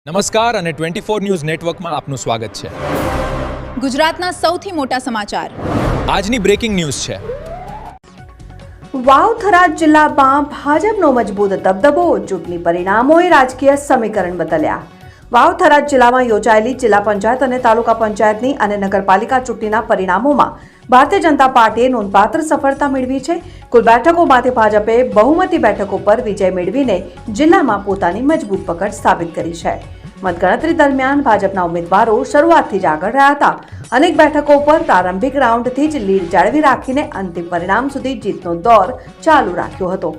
નમસ્કાર અને 24 ન્યૂઝ નેટવર્કમાં આપનું સ્વાગત છે। ગુજરાતના સૌથી મોટા સમાચાર આજની બ્રેકિંગ ન્યૂઝ છે। વાવ થરાદ જિલ્લામાં ભાજપનો મજબૂત દબદબો, ચૂંટણી પરિણામોએ રાજકીય સમીકરણ બદલ્યા। વાવ થરાદ જિલ્લામાં યોજાયેલી જિલ્લા પંચાયત અને તાલુકા પંચાયતની અને નગરપાલિકા ચૂંટણીના પરિણામોમાં ભારતીય જનતા પાર્ટીએ નોંધપાત્ર સફળતા મેળવી છે। કુલ બેઠકોમાંથી ભાજપે બહુમતી બેઠકો પર વિજય મેળવીને જિલ્લામાં પોતાની મજબૂત પકડ સ્થાપિત કરી છે। મતગણતરી દરમિયાન ભાજપના ઉમેદવારો શરૂઆતથી જ આગળ રહ્યા હતા। અનેક બેઠકો પર પ્રારંભિક રાઉન્ડથી જ લીડ જાળવી રાખીને અંતિમ પરિણામ સુધી જીતનો દોર ચાલુ રાખ્યો હતો।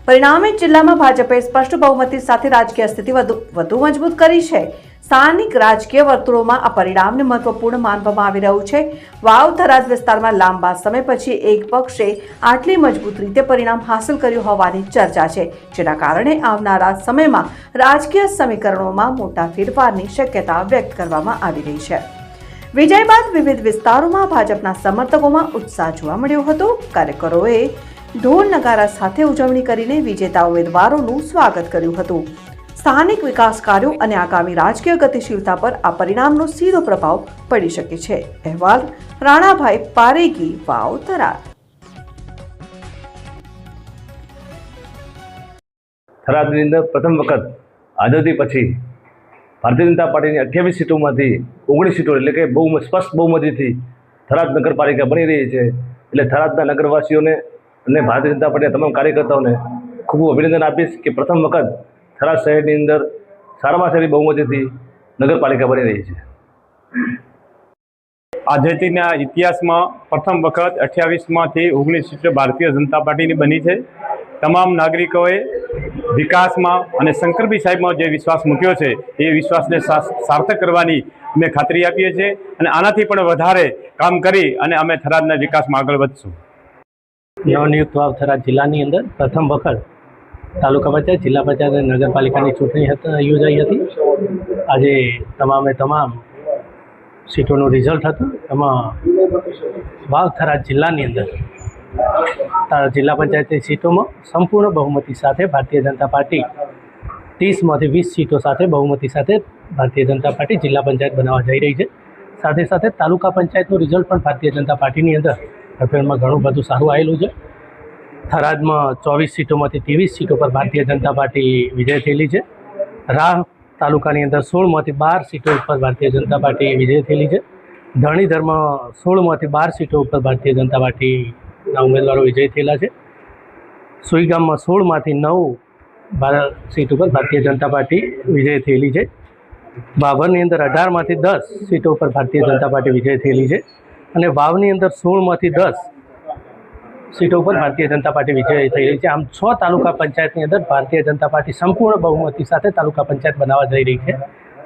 પરિણામે જિલ્લામાં ભાજપે સ્પષ્ટ બહુમતી સાથે રાજકીય સ્થિતિ વધુ મજબૂત કરી છે। સ્થાનિક રાજકીય વર્તુળોમાં આ પરિણામને મહત્વપૂર્ણ માનવામાં આવી રહ્યું છે। વાવ થરાદ વિસ્તારમાં લાંબા સમય પછી એક પક્ષે આટલી મજબૂત રીતે પરિણામ હાંસલ કર્યું હોવાની ચર્ચા છે, જેના કારણે આવનારા સમયમાં રાજકીય સમીકરણોમાં મોટા ફેરફારની શક્યતા વ્યક્ત કરવામાં આવી રહી છે। વિજય બાદ વિવિધ વિસ્તારોમાં ભાજપના સમર્થકોમાં ઉત્સાહ જોવા મળ્યો હતો। કાર્યકરોએ ઢોલ નગારા સાથે ઉજવણી કરીને વિજેતા ઉમેદવારોનું સ્વાગત કર્યું હતું। સ્થાનિક વિકાસ કાર્યો અને આગામી રાજકીય ગતિશીલતા પર આ પરિણામનો સીધો પ્રભાવ પડી શકે છે। અહેવાલ રાણાભાઈ પારેગી, વાવ થરાદ। થરાદની અંદર પ્રથમ વખત આઝાદી પછી ભારતીય જનતા પાર્ટીની 28 સીટોમાંથી 19 સીટો એટલે કે બહુ સ્પષ્ટ બહુમતીથી થરાદ નગરપાલિકા બની રહી છે। એટલે થરાદના નગરવાસીઓને અને ભારતીય જનતા પાર્ટીના તમામ કાર્યકર્તાઓને ખૂબ અભિનંદન આપીશ કે પ્રથમ વખત થરાદ શહેરની અંદર સારામાં સારી બહુમતીથી નગરપાલિકા બની રહી છે। આઝાદીના ઇતિહાસમાં પ્રથમ વખત 28માંથી 19 સીટો ભારતીય જનતા પાર્ટીની બની છે। તમામ નાગરિકોએ વિકાસમાં અને શંકરભાઈ સાહેબમાં જે વિશ્વાસ મૂક્યો છે એ વિશ્વાસને સાર્થક કરવાની અમે ખાતરી આપીએ છીએ અને આનાથી પણ વધારે કામ કરી અને અમે થરાદના વિકાસમાં આગળ વધશું। નવનિયુક્ત વાવ થરાદ જિલ્લાની અંદર પ્રથમ વખત તાલુકા પંચાયત, જિલ્લા પંચાયત અને નગરપાલિકાની ચૂંટણી યોજાઈ હતી। આજે તમામ સીટોનું રિઝલ્ટ હતું। એમાં વાવ થરાદ જિલ્લાની અંદર જિલ્લા પંચાયતની સીટોમાં સંપૂર્ણ બહુમતી સાથે ભારતીય જનતા પાર્ટી 30માંથી 20 સીટો સાથે બહુમતી સાથે ભારતીય જનતા પાર્ટી જિલ્લા પંચાયત બનાવવા જઈ રહી છે। સાથે સાથે તાલુકા પંચાયતનું રિઝલ્ટ પણ ભારતીય જનતા પાર્ટીની અંદર અફેરમાં ઘણું બધું સારું આવેલું છે। થરાદમાં 24 સીટોમાંથી 23 સીટો પર ભારતીય જનતા પાર્ટી વિજય થયેલી છે। રાહ તાલુકાની અંદર 16માંથી 12 સીટો ઉપર ભારતીય જનતા પાર્ટી વિજય થયેલી છે। ધરણીધરમાં 16માંથી 12 સીટો ઉપર ભારતીય જનતા પાર્ટીના ઉમેદવારો વિજય થયેલા છે। સુઈગામમાં 16માંથી 9 સીટ ઉપર ભારતીય જનતા પાર્ટી વિજય થયેલી છે। બાભરની અંદર 18માંથી 10 સીટો ઉપર ભારતીય જનતા પાર્ટી વિજય થયેલી છે અને વાવની અંદર 16માંથી 10 સીટો ઉપર ભારતીય જનતા પાર્ટી વિજય થયેલી છે। આમ 6 તાલુકા પંચાયતની અંદર ભારતીય જનતા પાર્ટી સંપૂર્ણ બહુમતી સાથે તાલુકા પંચાયત બનાવવા જઈ રહી છે।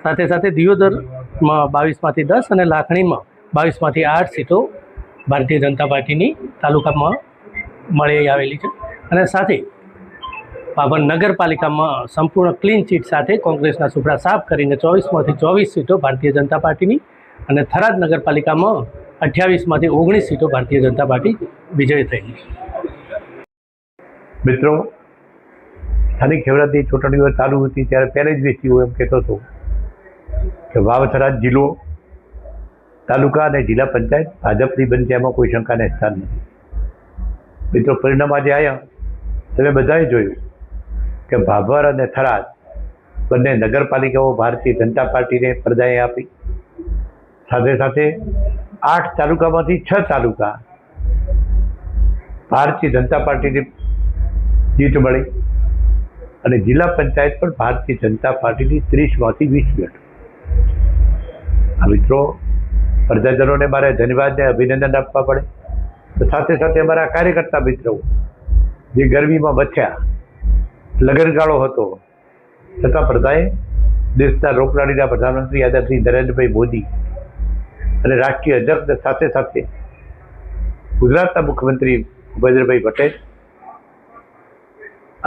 સાથે સાથે દિયોદરમાં 22માંથી 10 અને લાખણીમાં 22માંથી 8 સીટો ભારતીય જનતા પાર્ટીની તાલુકામાં મળી આવેલી છે અને સાથે બાબર નગરપાલિકામાં સંપૂર્ણ ક્લીન ચીટ સાથે કોંગ્રેસના સુપડા સાફ કરીને 24માંથી 24 સીટો ભારતીય જનતા પાર્ટીની અને થરાદ નગરપાલિકામાં 28માંથી 19 સીટો ભારતીય જનતા પાર્ટી વિજય થયેલી છે। મિત્રો, સ્થાનિક સ્વરાજની ચૂંટણીઓ ચાલુ હતી ત્યારે પહેલે જ વ્યક્તિ હું એમ કહેતો હતો કે વાવ થરાદ જિલ્લો, તાલુકા અને જિલ્લા પંચાયત ભાજપની બનશે, એમાં કોઈ શંકાને સ્થાન નથી। મિત્રો, પરિણામ આજે આવ્યા તમે બધાએ જોયું કે ભાભર અને થરાદ બંને નગરપાલિકાઓ ભારતીય જનતા પાર્ટીને પ્રદાય આપી। સાથે સાથે 8 તાલુકામાંથી 6 તાલુકા ભારતીય જનતા પાર્ટીની જીત મળી અને જિલ્લા પંચાયત પણ ભારતીય જનતા પાર્ટીની 30માંથી 20 બેઠક। આ મિત્રો, પ્રજાજનોને મારે ધન્યવાદ અને અભિનંદન આપવા પડે તો સાથે સાથે અમારા કાર્યકર્તા મિત્રો જે ગરમીમાં બચ્યા, લગનગાળો હતો છતાં પ્રજાએ દેશના લોકલાડીના પ્રધાનમંત્રી આદરણીય નરેન્દ્રભાઈ મોદી અને રાષ્ટ્રીય અધ્યક્ષ સાથે સાથે ગુજરાતના મુખ્યમંત્રી ભૂપેન્દ્રભાઈ પટેલ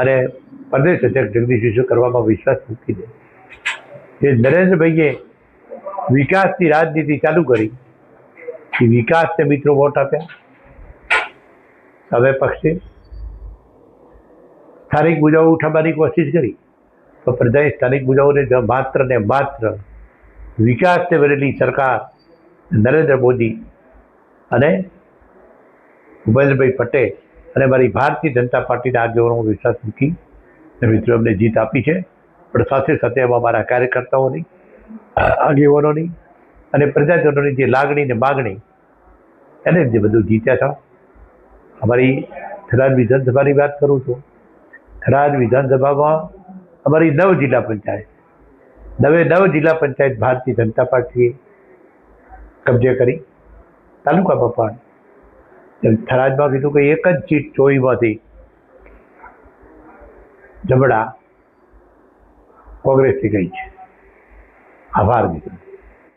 અને પ્રદેશ અધ્યક્ષ જગદીશ કરવામાં વિશ્વાસ મૂકી દે જે નરેન્દ્રભાઈએ વિકાસની રાજનીતિ ચાલુ કરી એ વિકાસને મિત્રો વોટ આપ્યા। હવે પક્ષે સ્થાનિક મુદ્દાઓ ઉઠાવવાની કોશિશ કરી તો પ્રજાએ સ્થાનિક મુદ્દાઓને માત્ર ને માત્ર વિકાસને ભરેલી સરકાર નરેન્દ્ર મોદી અને ભૂપેન્દ્રભાઈ પટેલ અને મારી ભારતીય જનતા પાર્ટીના આગેવાનો વિશ્વાસ મૂકી અને મિત્રો અમને જીત આપી છે. પણ સાથે સાથે એમાં મારા કાર્યકર્તાઓની, આગેવાનોની અને પ્રજાજનોની જે લાગણી ને માગણી એને જે બધું જીત્યા હતા. અમારી થરાદ વિધાનસભાની વાત કરું છું. થરાદ વિધાનસભામાં અમારી 9 જિલ્લા પંચાયત, 9 જિલ્લા પંચાયત ભારતીય જનતા પાર્ટીએ કબજે કરી. તાલુકામાં પણ થરાદમાં કીધું કે એક જ સીટ 24માંથી જમણા કોંગ્રેસથી ગઈ છે. આભાર મિત્રો.